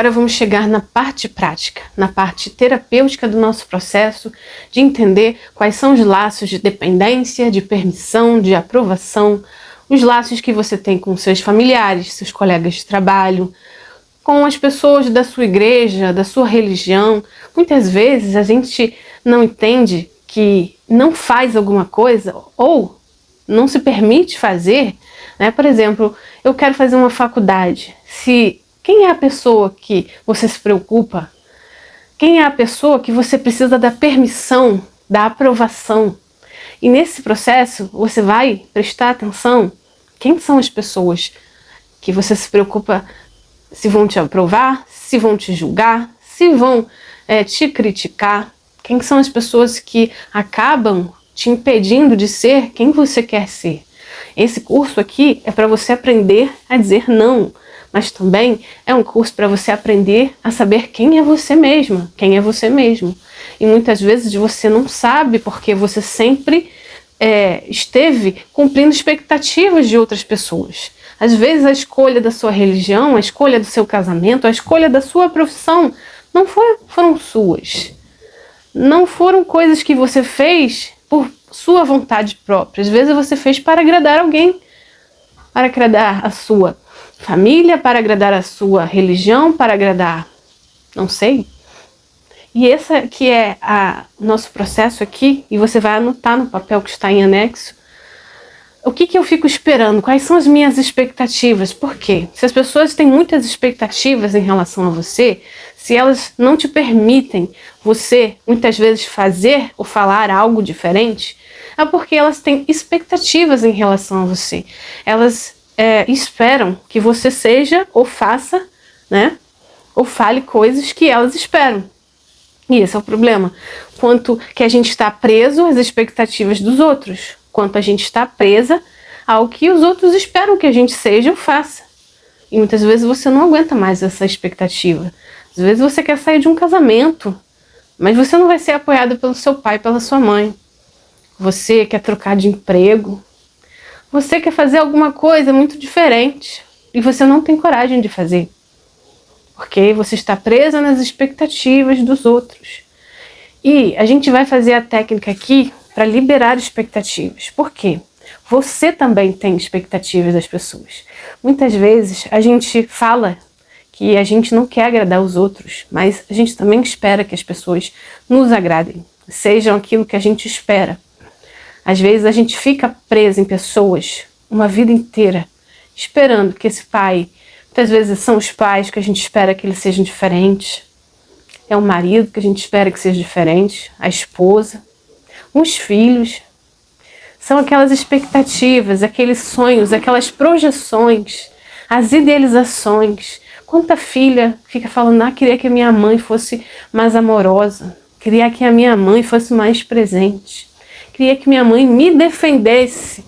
Agora vamos chegar na parte prática, na parte terapêutica do nosso processo, de entender quais são os laços de dependência, de permissão, de aprovação, os laços que você tem com seus familiares, seus colegas de trabalho, com as pessoas da sua igreja, da sua religião. Muitas vezes a gente não entende que não faz alguma coisa ou não se permite fazer, né? Por exemplo, eu quero fazer uma faculdade. Quem é a pessoa que você se preocupa? Quem é a pessoa que você precisa da permissão, da aprovação? E nesse processo você vai prestar atenção. Quem são as pessoas que você se preocupa se vão te aprovar, se vão te julgar, se vão te criticar? Quem são as pessoas que acabam te impedindo de ser quem você quer ser? Esse curso aqui é para você aprender a dizer não, mas também é um curso para você aprender a saber quem é você mesma, quem é você mesmo. E muitas vezes você não sabe porque você sempre esteve cumprindo expectativas de outras pessoas. Às vezes a escolha da sua religião, a escolha do seu casamento, a escolha da sua profissão não foram suas. Não foram coisas que você fez por sua vontade própria. Às vezes você fez para agradar alguém, para agradar a sua família, para agradar a sua religião, para agradar, não sei. E esse que é nosso processo aqui, e você vai anotar no papel que está em anexo, o que eu fico esperando, quais são as minhas expectativas. Por quê? Se as pessoas têm muitas expectativas em relação a você, se elas não te permitem você, muitas vezes, fazer ou falar algo diferente, é porque elas têm expectativas em relação a você. Elas esperam que você seja ou faça, né, ou fale coisas que elas esperam. E esse é o problema. Quanto que a gente está preso às expectativas dos outros, quanto a gente está presa ao que os outros esperam que a gente seja ou faça. E muitas vezes você não aguenta mais essa expectativa. Às vezes você quer sair de um casamento, mas você não vai ser apoiado pelo seu pai, pela sua mãe. Você quer trocar de emprego. Você quer fazer alguma coisa muito diferente e você não tem coragem de fazer. Porque você está presa nas expectativas dos outros. E a gente vai fazer a técnica aqui para liberar expectativas. Por quê? Você também tem expectativas das pessoas. Muitas vezes a gente fala que a gente não quer agradar os outros, mas a gente também espera que as pessoas nos agradem, sejam aquilo que a gente espera. Às vezes a gente fica preso em pessoas uma vida inteira, esperando que esse pai, muitas vezes são os pais que a gente espera que eles sejam diferentes, é o marido que a gente espera que seja diferente, a esposa, os filhos. São aquelas expectativas, aqueles sonhos, aquelas projeções, as idealizações. Quanta filha fica falando, queria que a minha mãe fosse mais amorosa, queria que a minha mãe fosse mais presente, queria que minha mãe me defendesse.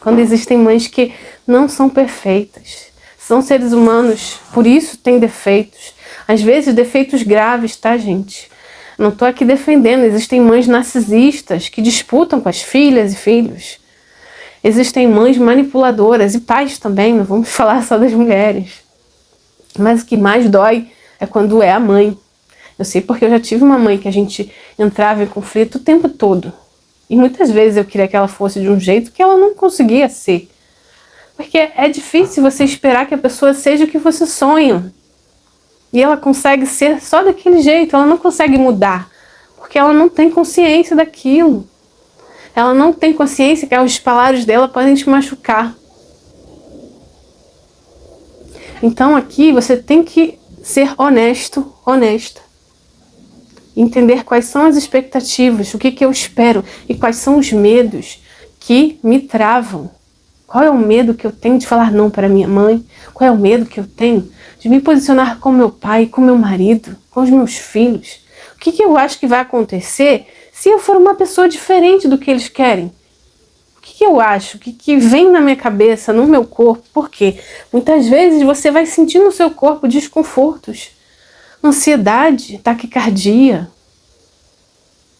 Quando existem mães que não são perfeitas, são seres humanos, por isso têm defeitos. Às vezes defeitos graves, tá, gente? Não estou aqui defendendo, existem mães narcisistas que disputam com as filhas e filhos. Existem mães manipuladoras e pais também, não vamos falar só das mulheres. Mas o que mais dói é quando é a mãe. Eu sei porque eu já tive uma mãe que a gente entrava em conflito o tempo todo. E muitas vezes eu queria que ela fosse de um jeito que ela não conseguia ser. Porque é difícil você esperar que a pessoa seja o que você sonha. E ela consegue ser só daquele jeito, ela não consegue mudar. Porque ela não tem consciência daquilo. Ela não tem consciência que os palavras dela podem te machucar. Então aqui você tem que ser honesto, honesta. Entender quais são as expectativas, o que eu espero e quais são os medos que me travam. Qual é o medo que eu tenho de falar não para minha mãe? Qual é o medo que eu tenho de me posicionar com meu pai, com meu marido, com os meus filhos? O que eu acho que vai acontecer se eu for uma pessoa diferente do que eles querem? O que eu acho? O que vem na minha cabeça, no meu corpo? Por quê? Muitas vezes você vai sentir no seu corpo desconfortos, ansiedade, taquicardia.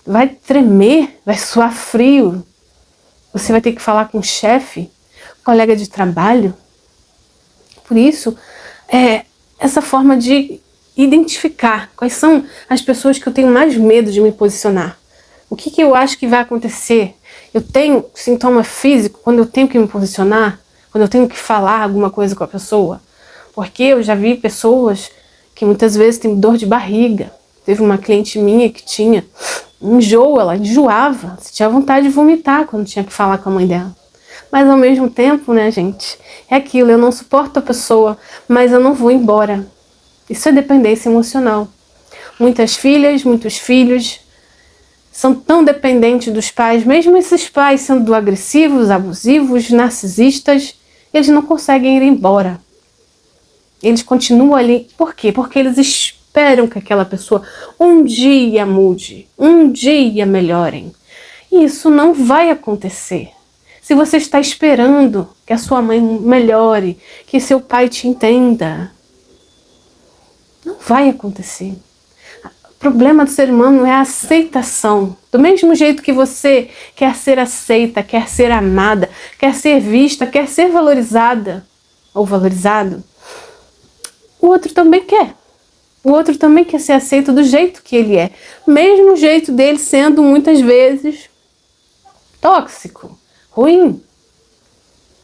Vai tremer, vai suar frio. Você vai ter que falar com o chefe, colega de trabalho. Por isso, essa forma de identificar quais são as pessoas que eu tenho mais medo de me posicionar. O que eu acho que vai acontecer? Eu tenho sintoma físico quando eu tenho que me posicionar, quando eu tenho que falar alguma coisa com a pessoa. Porque eu já vi pessoas que muitas vezes têm dor de barriga. Teve uma cliente minha que tinha enjoo, ela enjoava, você tinha vontade de vomitar quando tinha que falar com a mãe dela. Mas ao mesmo tempo, né, gente, é aquilo, eu não suporto a pessoa, mas eu não vou embora. Isso é dependência emocional. Muitas filhas, muitos filhos são tão dependentes dos pais, mesmo esses pais sendo agressivos, abusivos, narcisistas, eles não conseguem ir embora. Eles continuam ali. Por quê? Porque eles esperam que aquela pessoa um dia mude, um dia melhorem. E isso não vai acontecer. Se você está esperando que a sua mãe melhore, que seu pai te entenda, não vai acontecer. O problema do ser humano é a aceitação. Do mesmo jeito que você quer ser aceita, quer ser amada, quer ser vista, quer ser valorizada ou valorizado, o outro também quer. O outro também quer ser aceito do jeito que ele é. Mesmo o jeito dele sendo muitas vezes tóxico, ruim.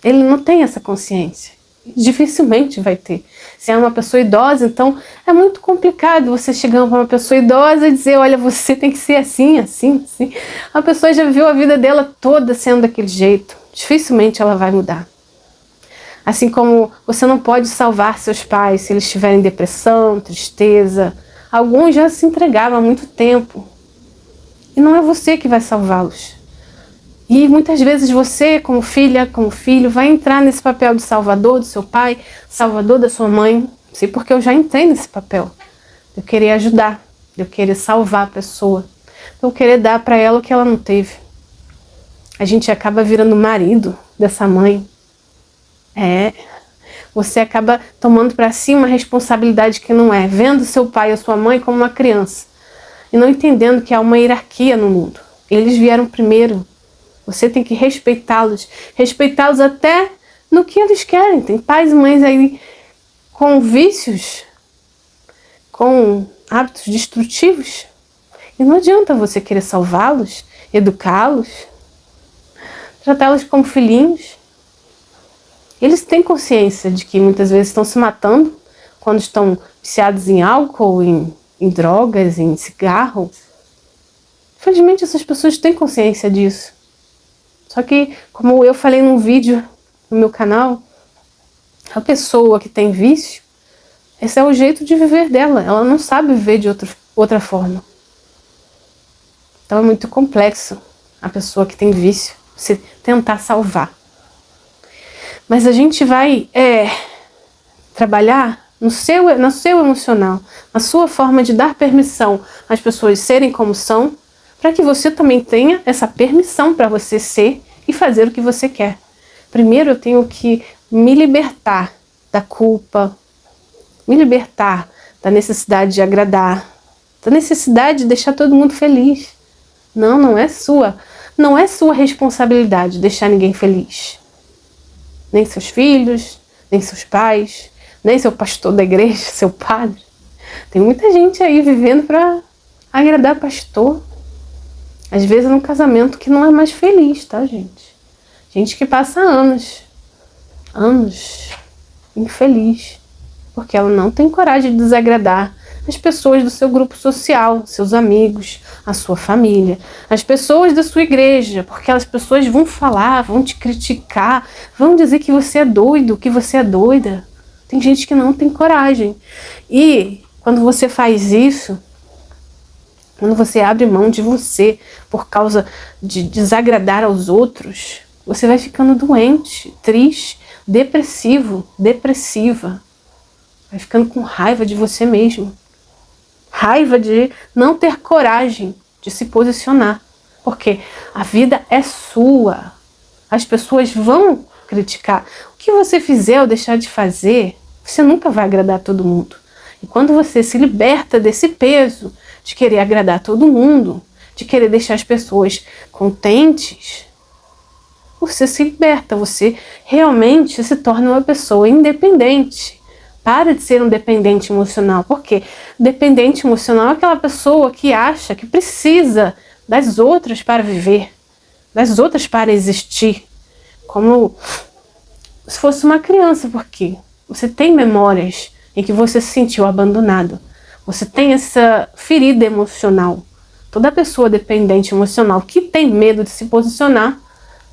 Ele não tem essa consciência. Dificilmente vai ter. Se é uma pessoa idosa, então é muito complicado você chegar para uma pessoa idosa e dizer, olha, você tem que ser assim, assim, assim. A pessoa já viveu a vida dela toda sendo daquele jeito. Dificilmente ela vai mudar. Assim como você não pode salvar seus pais se eles tiverem depressão, tristeza. Alguns já se entregaram há muito tempo. E não é você que vai salvá-los. E muitas vezes você, como filha, como filho, vai entrar nesse papel de salvador do seu pai, salvador da sua mãe. Sei porque eu já entrei nesse papel. De eu querer ajudar, de eu querer salvar a pessoa, de eu querer dar para ela o que ela não teve. A gente acaba virando marido dessa mãe. Você acaba tomando para si uma responsabilidade que não é, vendo seu pai ou sua mãe como uma criança e não entendendo que há uma hierarquia no mundo. Eles vieram primeiro. Você tem que respeitá-los até no que eles querem. Tem pais e mães aí com vícios, com hábitos destrutivos. E não adianta você querer salvá-los, educá-los, tratá-los como filhinhos. Eles têm consciência de que muitas vezes estão se matando quando estão viciados em álcool, em drogas, em cigarro. Infelizmente essas pessoas têm consciência disso. Só que, como eu falei num vídeo no meu canal, a pessoa que tem vício, esse é o jeito de viver dela. Ela não sabe viver de outra forma. Então é muito complexo a pessoa que tem vício, você tentar salvar. Mas a gente vai trabalhar no seu emocional, na sua forma de dar permissão às pessoas serem como são, para que você também tenha essa permissão para você ser e fazer o que você quer. Primeiro eu tenho que me libertar da culpa, me libertar da necessidade de agradar, da necessidade de deixar todo mundo feliz. Não é sua responsabilidade deixar ninguém feliz. Nem seus filhos, nem seus pais, nem seu pastor da igreja, seu padre. Tem muita gente aí vivendo para agradar pastor. Às vezes é num casamento que não é mais feliz, tá, gente? Gente que passa anos infeliz, porque ela não tem coragem de desagradar as pessoas do seu grupo social, seus amigos, a sua família, as pessoas da sua igreja, porque as pessoas vão falar, vão te criticar, vão dizer que você é doido, que você é doida. Tem gente que não tem coragem. E quando você faz isso, quando você abre mão de você por causa de desagradar aos outros, você vai ficando doente, triste, depressiva. Vai ficando com raiva de você mesmo. Raiva de não ter coragem de se posicionar. Porque a vida é sua. As pessoas vão criticar. O que você fizer ou deixar de fazer, você nunca vai agradar todo mundo. E quando você se liberta desse peso de querer agradar todo mundo, de querer deixar as pessoas contentes, você se liberta, você realmente se torna uma pessoa independente. Para de ser um dependente emocional. Por quê? Dependente emocional é aquela pessoa que acha que precisa das outras para viver, das outras para existir. Como se fosse uma criança, porque você tem memórias em que você se sentiu abandonado. Você tem essa ferida emocional. Toda pessoa dependente emocional que tem medo de se posicionar,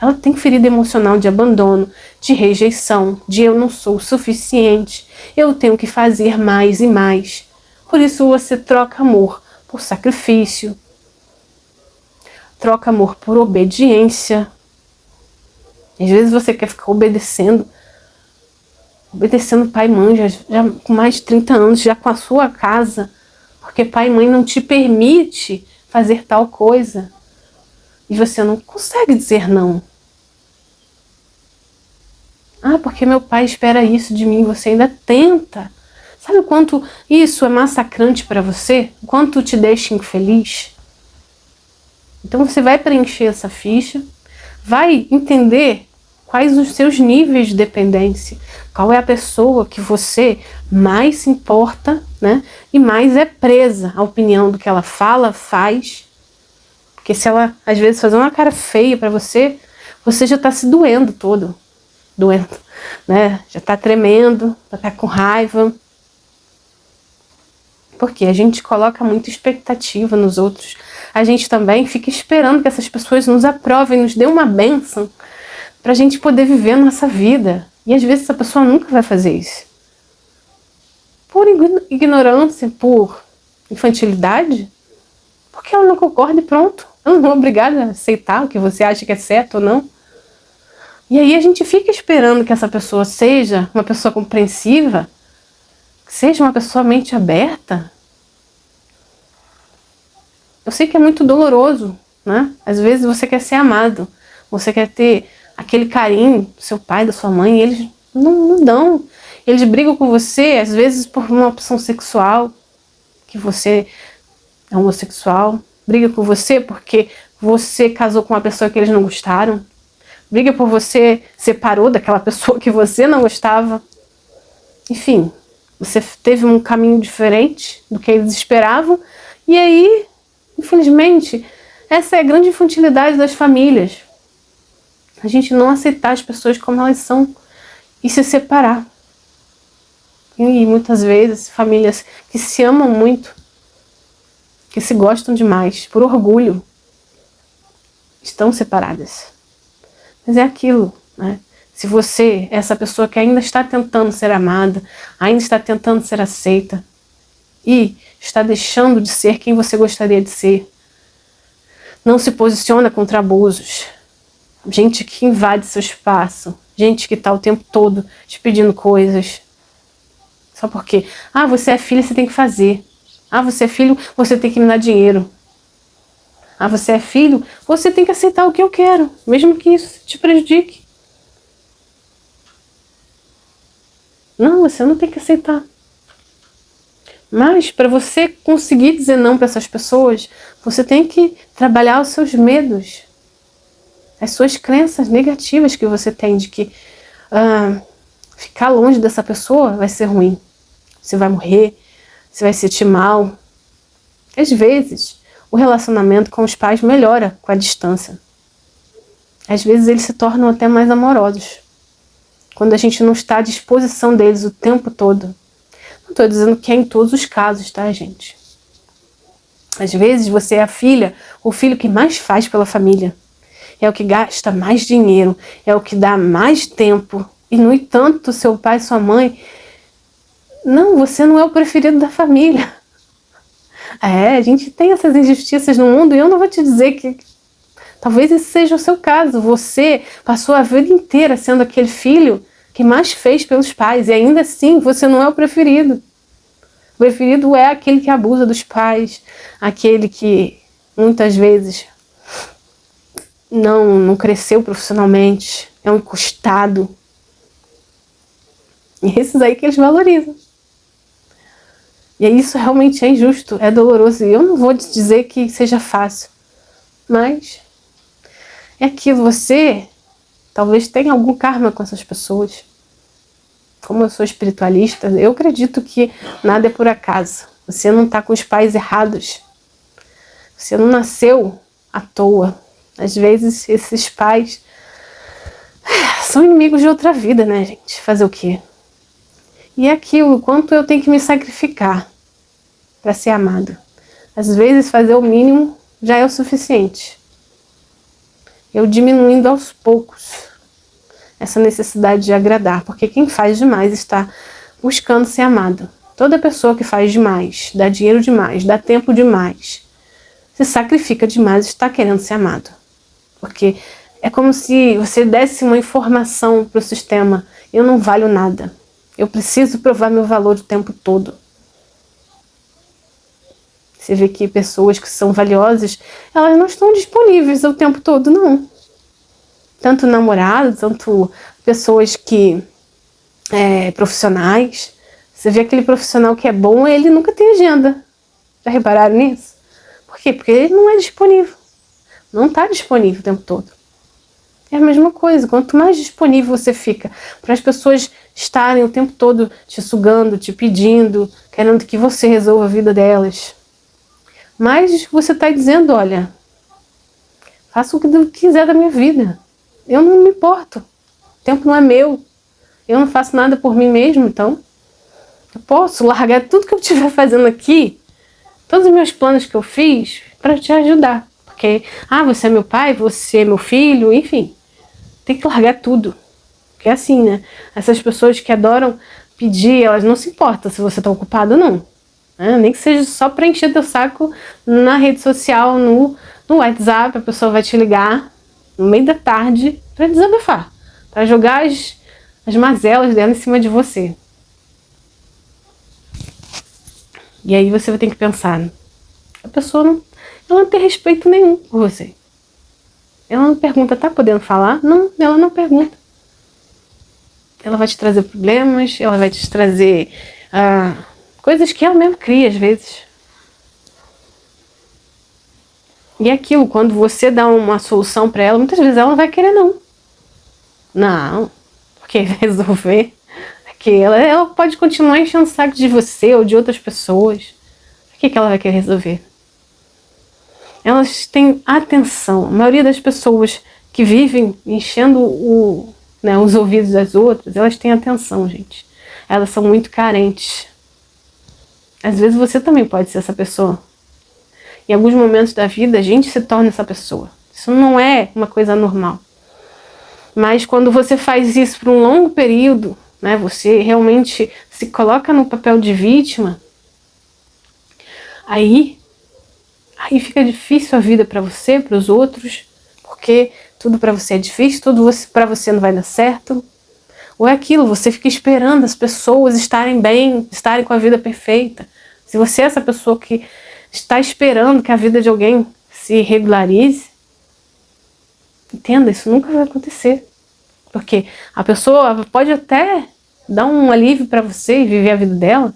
ela tem ferida emocional de abandono, de rejeição, de eu não sou o suficiente, eu tenho que fazer mais e mais. Por isso você troca amor por sacrifício, troca amor por obediência. Às vezes você quer ficar obedecendo pai e mãe já com mais de 30 anos, já com a sua casa, porque pai e mãe não te permite fazer tal coisa. E você não consegue dizer não. Ah, porque meu pai espera isso de mim, você ainda tenta. Sabe o quanto isso é massacrante para você? O quanto te deixa infeliz? Então você vai preencher essa ficha, vai entender quais os seus níveis de dependência, qual é a pessoa que você mais se importa, né? E mais é presa à opinião do que ela fala, faz. Porque se ela, às vezes, fazer uma cara feia para você, você já está se doendo, né? Já está tremendo, já está com raiva. Porque a gente coloca muita expectativa nos outros. A gente também fica esperando que essas pessoas nos aprovem, nos dê uma bênção para a gente poder viver a nossa vida. E às vezes essa pessoa nunca vai fazer isso. Por ignorância, por infantilidade, porque ela não concorda e pronto. Ela não é obrigada a aceitar o que você acha que é certo ou não. E aí a gente fica esperando que essa pessoa seja uma pessoa compreensiva, que seja uma pessoa mente aberta. Eu sei que é muito doloroso, né? Às vezes você quer ser amado, você quer ter aquele carinho do seu pai, da sua mãe, e eles não dão. Eles brigam com você, às vezes por uma opção sexual, que você é homossexual. Briga com você porque você casou com uma pessoa que eles não gostaram. Briga por você separou daquela pessoa que você não gostava. Enfim, você teve um caminho diferente do que eles esperavam. E aí, infelizmente, essa é a grande infantilidade das famílias. A gente não aceitar as pessoas como elas são e se separar. E muitas vezes, famílias que se amam muito, que se gostam demais, por orgulho, estão separadas. Mas é aquilo, né? Se você é essa pessoa que ainda está tentando ser amada, ainda está tentando ser aceita e está deixando de ser quem você gostaria de ser, não se posiciona contra abusos, gente que invade seu espaço, gente que está o tempo todo te pedindo coisas, só porque, você é filha, você tem que fazer. Você é filho, você tem que me dar dinheiro. Você é filho, você tem que aceitar o que eu quero, mesmo que isso te prejudique. Não, você não tem que aceitar. Mas para você conseguir dizer não para essas pessoas, você tem que trabalhar os seus medos, as suas crenças negativas que você tem de que ficar longe dessa pessoa vai ser ruim. Você vai morrer, você vai se sentir mal. Às vezes, o relacionamento com os pais melhora com a distância. Às vezes eles se tornam até mais amorosos, quando a gente não está à disposição deles o tempo todo. Não estou dizendo que é em todos os casos, tá, gente? Às vezes você é a filha, o filho que mais faz pela família. É o que gasta mais dinheiro, é o que dá mais tempo. E, no entanto, seu pai e sua mãe... Não, você não é o preferido da família. A gente tem essas injustiças no mundo e eu não vou te dizer que talvez esse seja o seu caso. Você passou a vida inteira sendo aquele filho que mais fez pelos pais e ainda assim você não é o preferido. O preferido é aquele que abusa dos pais, aquele que muitas vezes não cresceu profissionalmente, é um encostado. E esses aí que eles valorizam. E isso realmente é injusto, é doloroso. E eu não vou te dizer que seja fácil. Mas é aquilo, você talvez tenha algum karma com essas pessoas. como eu sou espiritualista, eu acredito que nada é por acaso. Você não está com os pais errados. Você não nasceu à toa. Às vezes esses pais são inimigos de outra vida, né, gente? Fazer o quê? E é aquilo, o quanto eu tenho que me sacrificar para ser amado. Às vezes fazer o mínimo já é o suficiente. Eu diminuindo aos poucos essa necessidade de agradar, porque quem faz demais está buscando ser amado. Toda pessoa que faz demais, dá dinheiro demais, dá tempo demais, se sacrifica demais, está querendo ser amado. Porque é como se você desse uma informação para o sistema: eu não valho nada, eu preciso provar meu valor o tempo todo. Você vê que pessoas que são valiosas, elas não estão disponíveis o tempo todo, não. Tanto namorados, tanto pessoas que profissionais. Você vê aquele profissional que é bom, ele nunca tem agenda. Já repararam nisso? Por quê? Porque ele não é disponível. Não está disponível o tempo todo. É a mesma coisa, quanto mais disponível você fica para as pessoas estarem o tempo todo te sugando, te pedindo, querendo que você resolva a vida delas, mais você está dizendo: olha, faça o que quiser da minha vida. Eu não me importo. O tempo não é meu. Eu não faço nada por mim mesmo, então eu posso largar tudo que eu estiver fazendo aqui, todos os meus planos que eu fiz, para te ajudar. Porque, você é meu pai, você é meu filho, enfim. Tem que largar tudo. Porque é assim, né? Essas pessoas que adoram pedir, elas não se importam se você está ocupado ou não. Nem que seja só para encher teu saco na rede social, no WhatsApp, a pessoa vai te ligar no meio da tarde para desabafar, para jogar as mazelas dela em cima de você. E aí você vai ter que pensar: a pessoa ela não tem respeito nenhum por você. Ela não pergunta: tá podendo falar? Não, ela não pergunta. Ela vai te trazer problemas, ela vai te trazer coisas que ela mesma cria às vezes. E é aquilo, quando você dá uma solução para ela, muitas vezes ela não vai querer não. Não, porque resolver. Porque ela pode continuar enchendo o saco de você ou de outras pessoas. Por que ela vai querer resolver? Elas têm atenção. A maioria das pessoas que vivem enchendo os ouvidos das outras, elas têm atenção, gente. Elas são muito carentes. Às vezes você também pode ser essa pessoa. Em alguns momentos da vida, a gente se torna essa pessoa. Isso não é uma coisa normal. Mas quando você faz isso por um longo período, né, você realmente se coloca no papel de vítima, aí fica difícil a vida para você, para os outros, porque tudo para você é difícil, tudo para você não vai dar certo. Ou é aquilo, você fica esperando as pessoas estarem bem, estarem com a vida perfeita. Se você é essa pessoa que está esperando que a vida de alguém se regularize, entenda, isso nunca vai acontecer. Porque a pessoa pode até dar um alívio para você e viver a vida dela,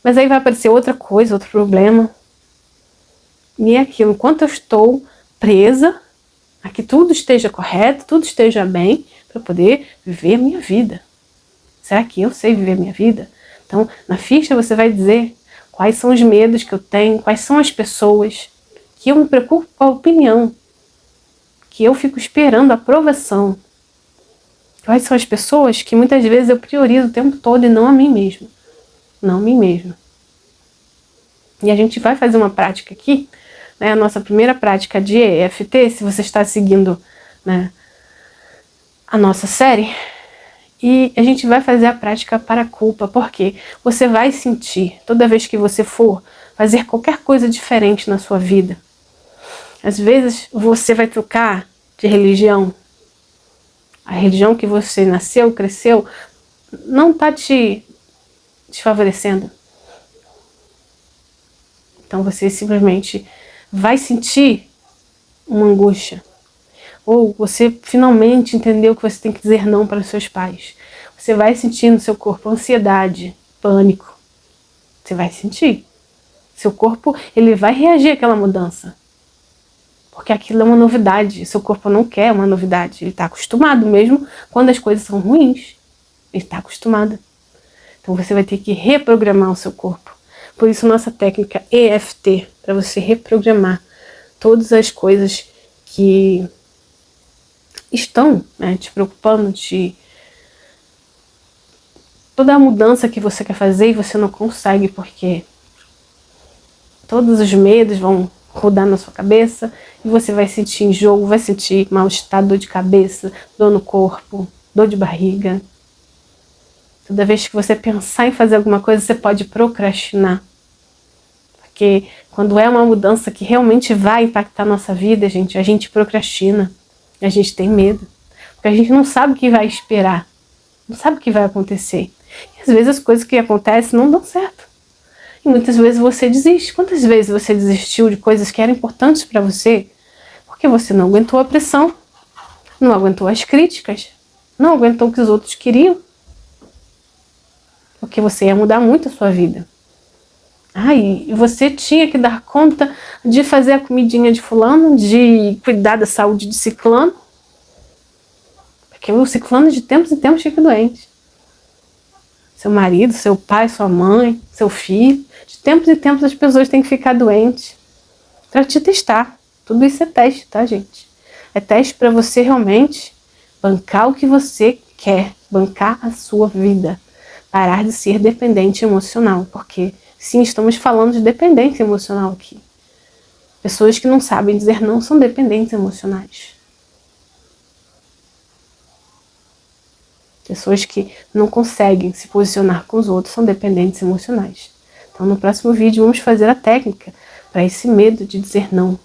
mas aí vai aparecer outra coisa, outro problema. E é aquilo, enquanto eu estou presa a que tudo esteja correto, tudo esteja bem, para poder viver a minha vida. Será que eu sei viver a minha vida? Então, na ficha você vai dizer quais são os medos que eu tenho, quais são as pessoas que eu me preocupo com a opinião, que eu fico esperando a aprovação. Quais são as pessoas que muitas vezes eu priorizo o tempo todo e não a mim mesmo. Não a mim mesmo. E a gente vai fazer uma prática aqui, né, a nossa primeira prática de EFT, se você está seguindo, né, a nossa série, e a gente vai fazer a prática para a culpa, porque você vai sentir, toda vez que você for fazer qualquer coisa diferente na sua vida, às vezes você vai trocar de religião, a religião que você nasceu, cresceu, não está te favorecendo. Então você simplesmente vai sentir uma angústia. Ou você finalmente entendeu que você tem que dizer não para os seus pais. Você vai sentir no seu corpo ansiedade, pânico. Você vai sentir. Seu corpo, ele vai reagir àquela mudança. Porque aquilo é uma novidade. Seu corpo não quer uma novidade. Ele está acostumado mesmo quando as coisas são ruins. ele está acostumado. Então você vai ter que reprogramar o seu corpo. Por isso nossa técnica EFT, para você reprogramar todas as coisas que estão, né, te preocupando, toda a mudança que você quer fazer e você não consegue porque todos os medos vão rodar na sua cabeça e você vai sentir enjoo, vai sentir mal-estar, dor de cabeça, dor no corpo, dor de barriga. Toda vez que você pensar em fazer alguma coisa, você pode procrastinar. Porque quando é uma mudança que realmente vai impactar a nossa vida, gente, a gente procrastina. A gente tem medo. Porque a gente não sabe o que vai esperar. Não sabe o que vai acontecer. E às vezes as coisas que acontecem não dão certo. E muitas vezes você desiste. Quantas vezes você desistiu de coisas que eram importantes para você? Porque você não aguentou a pressão. Não aguentou as críticas. Não aguentou o que os outros queriam. Porque você ia mudar muito a sua vida. E você tinha que dar conta de fazer a comidinha de fulano, de cuidar da saúde de ciclano. Porque o ciclano de tempos em tempos fica doente. Seu marido, seu pai, sua mãe, seu filho. De tempos em tempos as pessoas têm que ficar doentes. Para te testar. Tudo isso é teste, tá, gente? É teste para você realmente bancar o que você quer. Bancar a sua vida. Parar de ser dependente emocional. Porque, sim, estamos falando de dependência emocional aqui. Pessoas que não sabem dizer não são dependentes emocionais. Pessoas que não conseguem se posicionar com os outros são dependentes emocionais. Então, no próximo vídeo, vamos fazer a técnica para esse medo de dizer não.